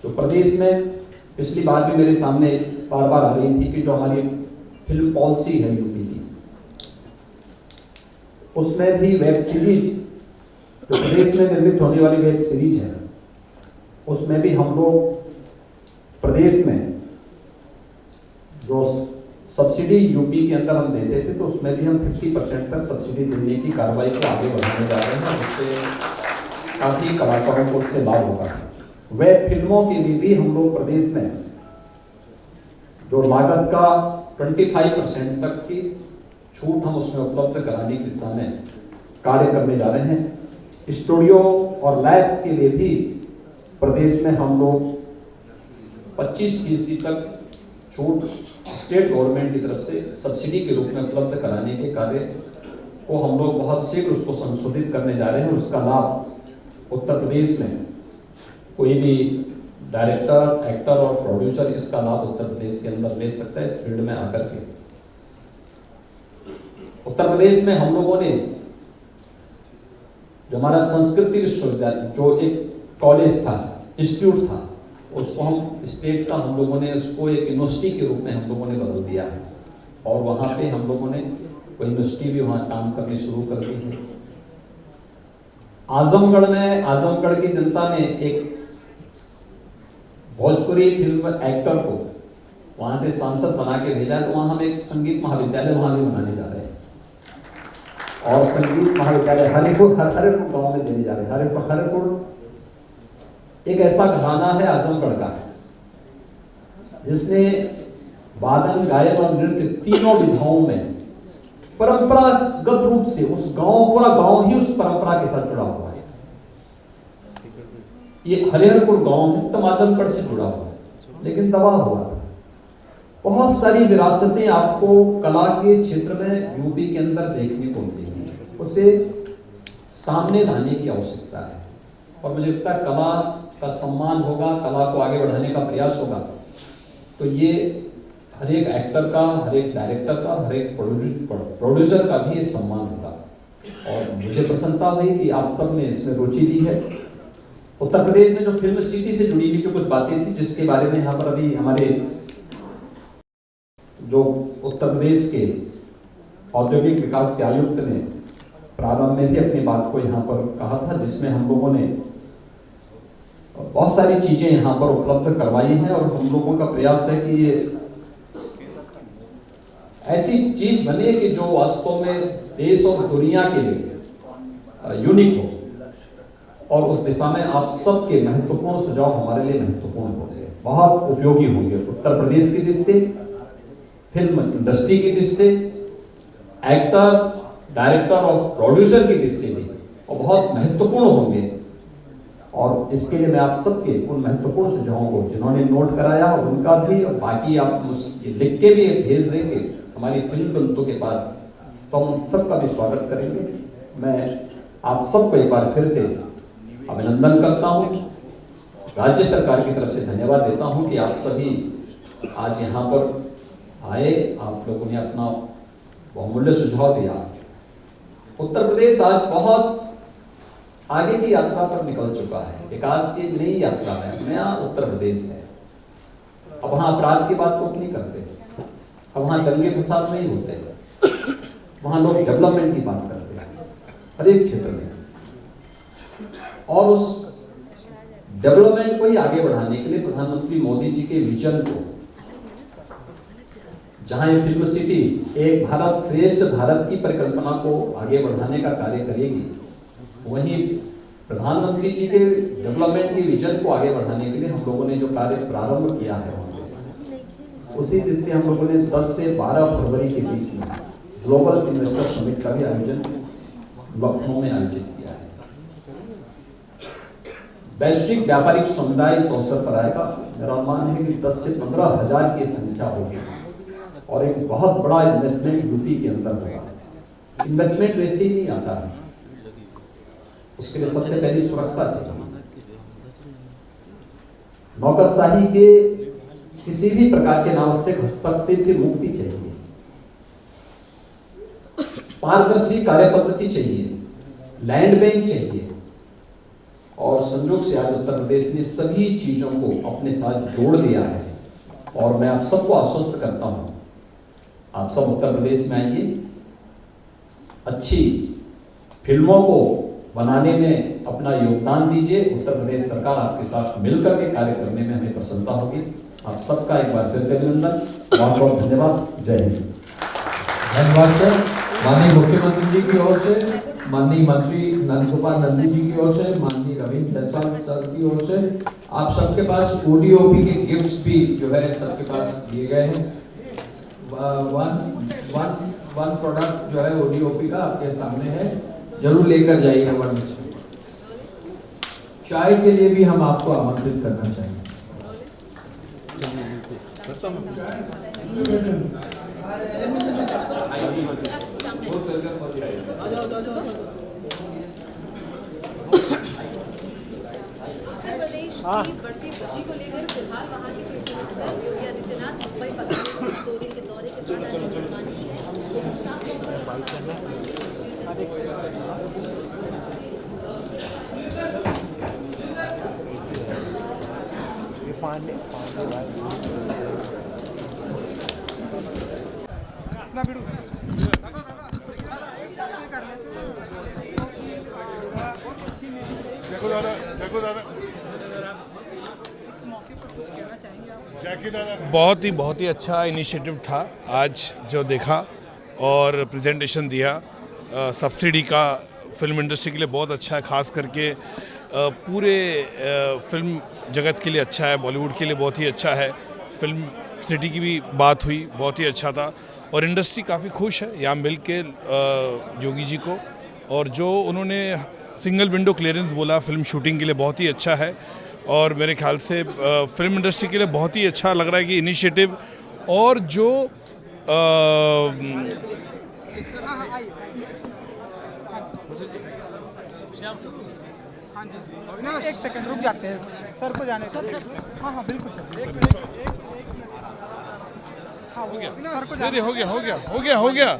जो प्रदेश में पिछली बार भी मेरे सामने बार बार आ रही थी कि जो हमारी फिल्म पॉलिसी है यूपी की, उसमें भी वेब सीरीज जो प्रदेश में निर्मित होने वाली वेब सीरीज है, उसमें भी हम लोग प्रदेश में जो सब्सिडी यूपी के अंदर हम देते थे, तो उसमें भी हम 50% तक सब्सिडी देने की कार्रवाई को आगे बढ़ाने जा रहे हैं। उससे काफी कलाकारों को उससे लाभ होगा। वेब फिल्मों के लिए भी हम लोग प्रदेश में जो लागत का 25% तक की छूट हम उसमें उपलब्ध कराने की दिशा में कार्य करने जा रहे हैं। स्टूडियो और लैब्स के लिए भी प्रदेश में हम लोग 25% तक छूट स्टेट गवर्नमेंट की तरफ से सब्सिडी के रूप में उपलब्ध कराने के कार्य को हम लोग बहुत शीघ्र उसको संशोधित करने जा रहे हैं। उसका लाभ उत्तर प्रदेश में कोई भी डायरेक्टर, एक्टर और प्रोड्यूसर इसका लाभ उत्तर प्रदेश के अंदर ले सकता है इस फील्ड में आकर के। उत्तर प्रदेश में हम लोगों ने जो हमारा संस्कृति विश्वविद्यालय जो एक कॉलेज था, इंस्टीट्यूट था, उसको हम स्टेट का हम लोगों ने उसको एक यूनिवर्सिटी के रूप में हम लोगों ने बदल दिया है और वहाँ पे हम लोगों ने कोई यूनिवर्सिटी भी वहाँ काम करनी शुरू कर दी है। आजमगढ़ में आजमगढ़ की जनता ने एक भोजपुरी फिल्म एक्टर को वहाँ से सांसद बना के भेजा है, तो वहाँ हम एक संगीत महाविद्यालय वहाँ भी बनाने जा रहे हैं। और संगीत महाविद्यालय हरिपुर गाँव में देने जा रहे हैं। हरिपुर एक ऐसा घराना है आजमगढ़ का, जिसने वादन, गायन और नृत्य तीनों विधाओं में परंपरागत रूप से उस गांव, पूरा गांव ही उस परंपरा के साथ जुड़ा हुआ है। ये हरिहरपुर गांव है, तो आजमगढ़ से जुड़ा हुआ है, लेकिन तबाह हुआ था। बहुत सारी विरासतें आपको कला के क्षेत्र में यूपी के अंदर देखने को मिलेंगी, उसे सामने लाने की आवश्यकता है। और मुझे लगता है कला का सम्मान होगा, कला को आगे बढ़ाने का प्रयास होगा, तो ये हर एक एक्टर का, हर एक डायरेक्टर का, हर एक प्रोड्यूसर का भी सम्मान होगा। और मुझे प्रसन्नता हुई कि आप सब ने इसमें रुचि ली है। उत्तर प्रदेश में जो फिल्म सिटी से जुड़ी हुई जो कुछ बातें थी, जिसके बारे में यहाँ पर अभी हमारे जो उत्तर प्रदेश के औद्योगिक विकास के आयुक्त ने प्रारंभ में भी अपनी बात को यहाँ पर कहा था, जिसमें हम लोगों ने बहुत सारी चीजें यहाँ पर उपलब्ध करवाई हैं। और हम लोगों का प्रयास है कि ये ऐसी चीज बने कि जो वास्तव में देश और दुनिया के लिए यूनिक हो। और उस दिशा में आप सबके महत्वपूर्ण सुझाव हमारे लिए महत्वपूर्ण होंगे, बहुत उपयोगी होंगे। उत्तर प्रदेश की दृष्टि से, फिल्म इंडस्ट्री की दृष्टि से, एक्टर, डायरेक्टर और प्रोड्यूसर की दृष्टि से और बहुत महत्वपूर्ण होंगे। और इसके लिए मैं आप सबके उन महत्वपूर्ण सुझावों को जिन्होंने नोट कराया उनका भी, और बाकी आप लिख के भी भेज देंगे हमारी फिल्म बंधुओं के पास, तो हम सबका भी स्वागत करेंगे। मैं आप सबको एक बार फिर से अभिनंदन करता हूँ, राज्य सरकार की तरफ से धन्यवाद देता हूँ कि आप सभी आज यहाँ पर आए, आप लोगों ने अपना बहुमूल्य सुझाव दिया। उत्तर प्रदेश आज बहुत आगे की यात्रा पर निकल चुका है, विकास की नई यात्रा में नया उत्तर प्रदेश है। अब वहाँ अपराध की बात तो नहीं करते, अब वहाँ दंगे फसाद नहीं होते, वहाँ लोग डेवलपमेंट की बात करते हैं हर एक क्षेत्र में। और उस डेवलपमेंट को ही आगे बढ़ाने के लिए प्रधानमंत्री मोदी जी के विजन को, जहां ये फिल्म सिटी एक भारत श्रेष्ठ भारत की परिकल्पना को आगे बढ़ाने का कार्य करेगी, वहीं प्रधानमंत्री जी के डेवलपमेंट के विजन को आगे बढ़ाने के लिए हम लोगों ने जो कार्य प्रारंभ किया है, उसी दृष्टि से हम लोगों ने 10 से 12 फरवरी के बीच में ग्लोबल इन्वेस्टर समिट का भी आयोजन लखनऊ में आयोजित किया है। वैश्विक व्यापारिक समुदाय इस अवसर पर आएगा। मेरा अनुमान है कि 10 से 15 हजार की संख्या होगी और एक बहुत बड़ा इन्वेस्टमेंट यूपी के अंदर होगा। इन्वेस्टमेंट वैसे ही नहीं आता है, उसके लिए सबसे पहली सुरक्षा चाहिए। नौकरशाही के किसी भी प्रकार के अनावश्यक हस्तक्षेप से मुक्ति चाहिए, पारदर्शी कार्य पद्धति चाहिए, लैंड बैंक चाहिए। और संयोग से आज उत्तर प्रदेश ने सभी चीजों को अपने साथ जोड़ दिया है। और मैं आप सबको आश्वस्त करता हूं, आप सब उत्तर प्रदेश में आइए, अच्छी फिल्मों को बनाने में अपना योगदान दीजिए। उत्तर प्रदेश सरकार आपके साथ मिलकर के कार्य करने में हमें प्रसन्नता होगी। आप सबका एक बार फिर से अभिनंदन, बहुत बहुत धन्यवाद। जय हिंद। धन्यवाद सर। माननीय मुख्यमंत्री जी की ओर से, माननीय मंत्री नंदगोपाल नंदी जी की ओर से, माननीय रविंद्र जायसवाल सर की ओर से, आप सबके पास ODOP के गिफ्ट्स भी जो है सबके पास दिए गए हैं। वन प्रोडक्ट जो है ODOP का आपके सामने है, जरूर लेकर जाइएगा। वन चाय के लिए भी हम आपको आमंत्रित करना चाहेंगे। बढ़ती वृद्धि को लेकर फिलहाल वहाँ के चीफ मिनिस्टर योगी आदित्यनाथ मुंबई पहुंचे। 2 दिन के दौरे के बाद आज रवानगी है, लेकिन साफ तौर जैकी बहुत ही अच्छा इनिशिएटिव था आज जो देखा और प्रेजेंटेशन दिया। सब्सिडी का फिल्म इंडस्ट्री के लिए बहुत अच्छा है, ख़ास करके पूरे फिल्म जगत के लिए अच्छा है, बॉलीवुड के लिए बहुत ही अच्छा है। फिल्म सिटी की भी बात हुई, बहुत ही अच्छा था और इंडस्ट्री काफ़ी खुश है यहाँ मिल के योगी जी को। और जो उन्होंने सिंगल विंडो क्लियरेंस बोला फिल्म शूटिंग के लिए बहुत ही अच्छा है और मेरे ख्याल से फिल्म इंडस्ट्री के लिए बहुत ही अच्छा लग रहा है कि इनिशिएटिव और जो एक सेकंड रुक जाते हैं सर को जाने सर हाँ हाँ बिल्कुल सर हो गया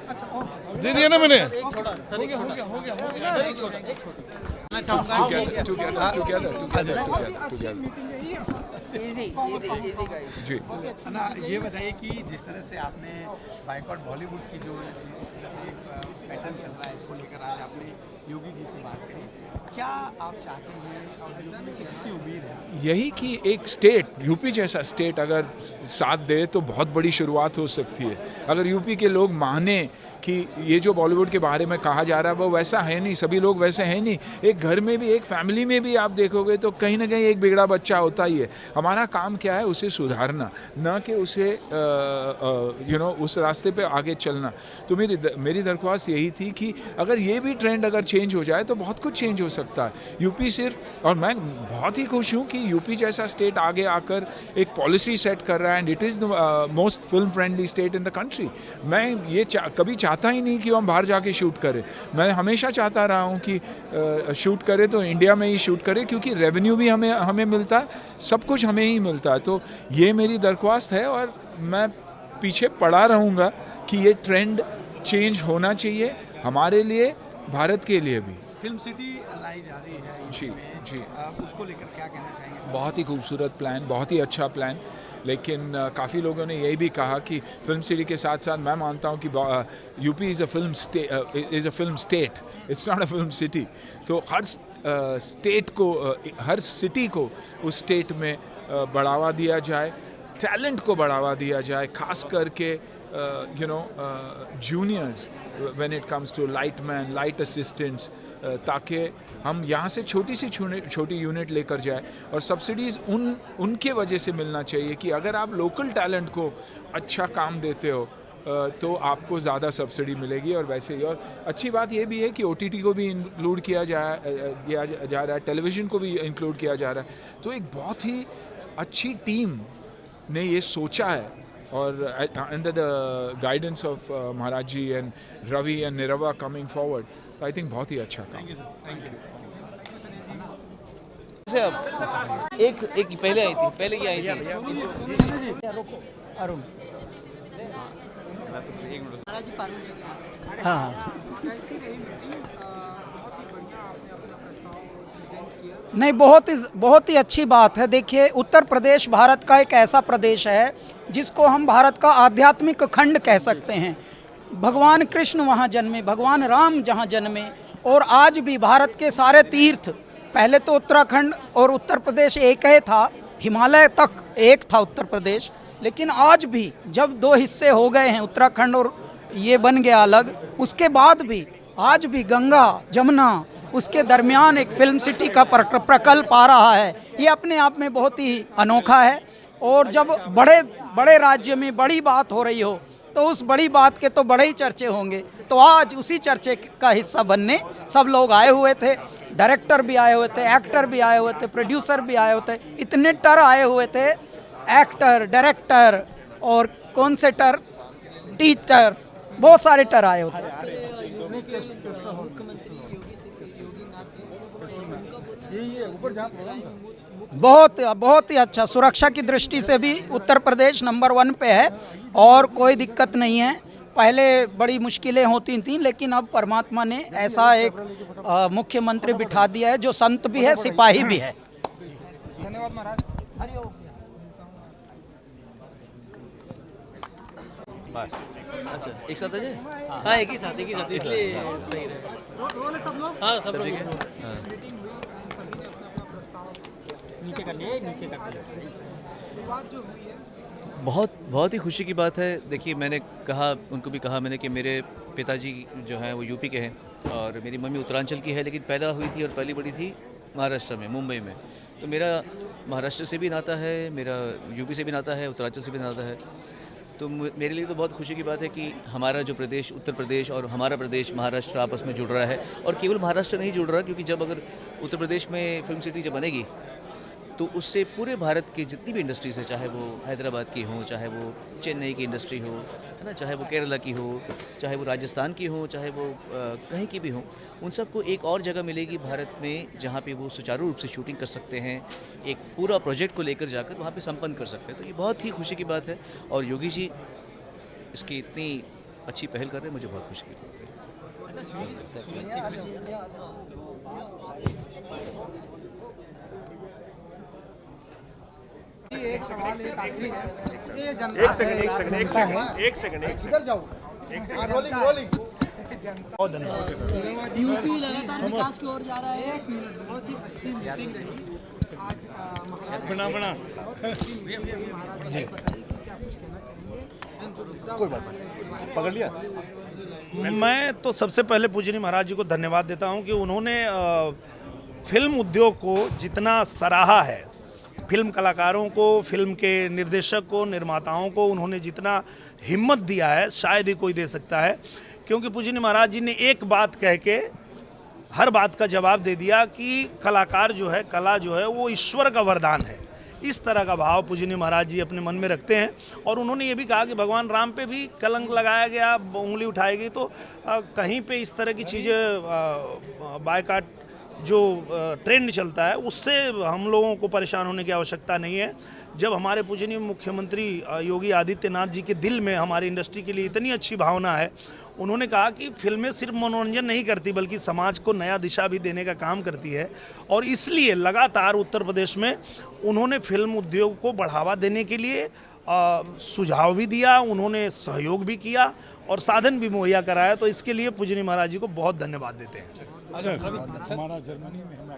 दे दिया ना मैंने। ना ये बताइए कि जिस तरह से आपने बाइकआउट बॉलीवुड की जो इस तरह से पैटर्न चल रहा है इसको लेकर आज आपने योगी जी से बात करी, क्या आप चाहते हैं और योगी से कितनी उम्मीद है? यही कि एक स्टेट, यूपी जैसा स्टेट अगर साथ दे तो बहुत बड़ी शुरुआत हो सकती है। अगर यूपी के लोग माने कि ये जो बॉलीवुड के बारे में कहा जा रहा है वो वैसा है नहीं, सभी लोग वैसे हैं नहीं। एक घर में भी, एक फैमिली में भी आप देखोगे तो कहीं ना कहीं एक बिगड़ा बच्चा होता ही है। हमारा काम क्या है? उसे सुधारना, ना कि उसे उस रास्ते पे आगे चलना। तो मेरी दरख्वास्त यही थी कि अगर ये भी ट्रेंड अगर चेंज हो जाए तो बहुत कुछ चेंज हो सकता है। यूपी सिर्फ, और मैं बहुत ही खुश हूँ कि यूपी जैसा स्टेट आगे आकर एक पॉलिसी सेट कर रहा है and it is the most film friendly state in the country. मैं ये कभी चाहता ही नहीं कि हम बाहर जाके शूट करें। मैं हमेशा चाहता रहा हूँ कि शूट करें तो इंडिया में ही शूट करें, क्योंकि रेवेन्यू भी हमें मिलता है, सब कुछ हमें ही मिलता है। तो ये मेरी दरख्वास्त है और मैं पीछे पड़ा रहूँगा कि ये ट्रेंड चेंज होना चाहिए हमारे लिए, भारत के लिए भी। फिल्म सिटी लाई जा रही है जी जी, उसको लेकर क्या कहना चाहेंगे? बहुत ही खूबसूरत प्लान, बहुत ही अच्छा प्लान, लेकिन काफ़ी लोगों ने यही भी कहा कि फिल्म सिटी के साथ साथ मैं मानता हूँ कि UP is a film state, it's not a film city. तो हर स्टेट को, हर सिटी को उस स्टेट में बढ़ावा दिया जाए, टैलेंट को बढ़ावा दिया जाए, खास करके juniors when it comes to lightman, light assistants, ताकि हम यहाँ से छोटी यूनिट लेकर जाए। और सब्सिडीज़ उनके वजह से मिलना चाहिए कि अगर आप लोकल टैलेंट को अच्छा काम देते हो तो आपको ज़्यादा सब्सिडी मिलेगी। और वैसे ही, और अच्छी बात ये भी है कि OTT को भी इंक्लूड किया जा रहा है, टेलीविज़न को भी इंक्लूड किया जा रहा है। तो एक बहुत ही अच्छी टीम ने ये सोचा है और under the guidance of Maharaj ji and Ravi and Nirva coming forward, I think बहुत ही अच्छा काम। एक पहले आई थी, पहले ये आई थी अरुण। हाँ नहीं, बहुत ही अच्छी बात है। देखिए, उत्तर प्रदेश भारत का एक ऐसा प्रदेश है जिसको हम भारत का आध्यात्मिक खंड कह सकते हैं। भगवान कृष्ण वहाँ जन्मे, भगवान राम जहाँ जन्मे, और आज भी भारत के सारे तीर्थ, पहले तो उत्तराखंड और उत्तर प्रदेश एक ही था, हिमालय तक एक था उत्तर प्रदेश, लेकिन आज भी जब दो हिस्से हो गए हैं, उत्तराखंड और ये बन गया अलग, उसके बाद भी आज भी गंगा जमुना उसके दरमियान एक फिल्म सिटी का प्रकल्प आ रहा है। ये अपने आप में बहुत ही अनोखा है। और जब बड़े राज्य में बड़ी बात हो रही हो तो उस बड़ी बात के तो बड़े ही चर्चे होंगे। तो आज उसी चर्चे का हिस्सा बनने सब लोग आए हुए थे, डायरेक्टर भी आए हुए थे, एक्टर भी आए हुए थे, प्रोड्यूसर भी आए हुए थे, इतने टर आए हुए थे, एक्टर, डायरेक्टर और कौन से टर, टीचर, बहुत सारे टर आए हुए थे। बहुत ही अच्छा, सुरक्षा की दृष्टि से भी उत्तर प्रदेश नंबर 1 पे है और कोई दिक्कत नहीं है। पहले बड़ी मुश्किलें होती थीं, लेकिन अब परमात्मा ने ऐसा एक मुख्यमंत्री बिठा दिया है जो संत भी है, सिपाही भी है। धन्यवाद महाराज। अच्छा, एक साथ है? हाँ, एक ही साथ इसलिए सही रहे। सब लोग, हाँ, सब लोग मीटिंग हुई, सभी ने अपना प्रस्ताव नीचे कर लिया, नीचे कर लिया। शुरुआत जो हुई है बहुत ही खुशी की बात है। देखिए, मैंने कहा, उनको भी कहा मैंने कि मेरे पिताजी जो हैं वो यूपी के हैं और मेरी मम्मी उत्तरांचल की है, लेकिन पैदा हुई थी और पली बड़ी थी महाराष्ट्र में, मुंबई में। तो मेरा महाराष्ट्र से भी नाता है, मेरा यूपी से भी नाता है, उत्तरांचल से भी नाता है। तो मेरे लिए तो बहुत खुशी की बात है कि हमारा जो प्रदेश उत्तर प्रदेश और हमारा प्रदेश महाराष्ट्र आपस में जुड़ रहा है। और केवल महाराष्ट्र नहीं जुड़ रहा, क्योंकि जब अगर उत्तर प्रदेश में फिल्म सिटी जब बनेगी तो उससे पूरे भारत की जितनी भी इंडस्ट्रीज़ है, चाहे वो हैदराबाद की हो, चाहे वो चेन्नई की इंडस्ट्री हो, है ना, चाहे वो केरला की हो, चाहे वो राजस्थान की हो, चाहे वो कहीं की भी हो, उन सबको एक और जगह मिलेगी भारत में जहाँ पे वो सुचारू रूप से शूटिंग कर सकते हैं, एक पूरा प्रोजेक्ट को लेकर जाकर वहाँ पे संपन्न कर सकते हैं। तो ये बहुत ही खुशी की बात है और योगी जी इसकी इतनी अच्छी पहल कर रहे हैं, मुझे बहुत खुशी की बात यूपी लगातार विकास की ओर जा रहा है। बहुत ही अच्छी मीटिंग रही आज। बना जी, कोई बात नहीं, पकड़ लिया। मैं तो सबसे पहले पूजनीय महाराज जी को धन्यवाद देता हूं कि उन्होंने फिल्म उद्योग को जितना सराहा है, फिल्म कलाकारों को, फिल्म के निर्देशक को, निर्माताओं को उन्होंने जितना हिम्मत दिया है शायद ही कोई दे सकता है। क्योंकि पूजनीय महाराज जी ने एक बात कह के हर बात का जवाब दे दिया कि कलाकार जो है, कला जो है वो ईश्वर का वरदान है। इस तरह का भाव पूजनीय महाराज जी अपने मन में रखते हैं। और उन्होंने ये भी कहा कि भगवान राम पे भी कलंक लगाया गया, उंगली उठाई गई, तो कहीं पे इस तरह की चीज़ें बायकाट जो ट्रेंड चलता है उससे हम लोगों को परेशान होने की आवश्यकता नहीं है। जब हमारे पूजनीय मुख्यमंत्री योगी आदित्यनाथ जी के दिल में हमारी इंडस्ट्री के लिए इतनी अच्छी भावना है, उन्होंने कहा कि फिल्में सिर्फ मनोरंजन नहीं करती बल्कि समाज को नया दिशा भी देने का काम करती है। और इसलिए लगातार उत्तर प्रदेश में उन्होंने फिल्म उद्योग को बढ़ावा देने के लिए सुझाव भी दिया, उन्होंने सहयोग भी किया और साधन भी मुहैया कराया। तो इसके लिए पूजनीय महाराज जी को बहुत धन्यवाद देते हैं। हमारा जर्मनी में हम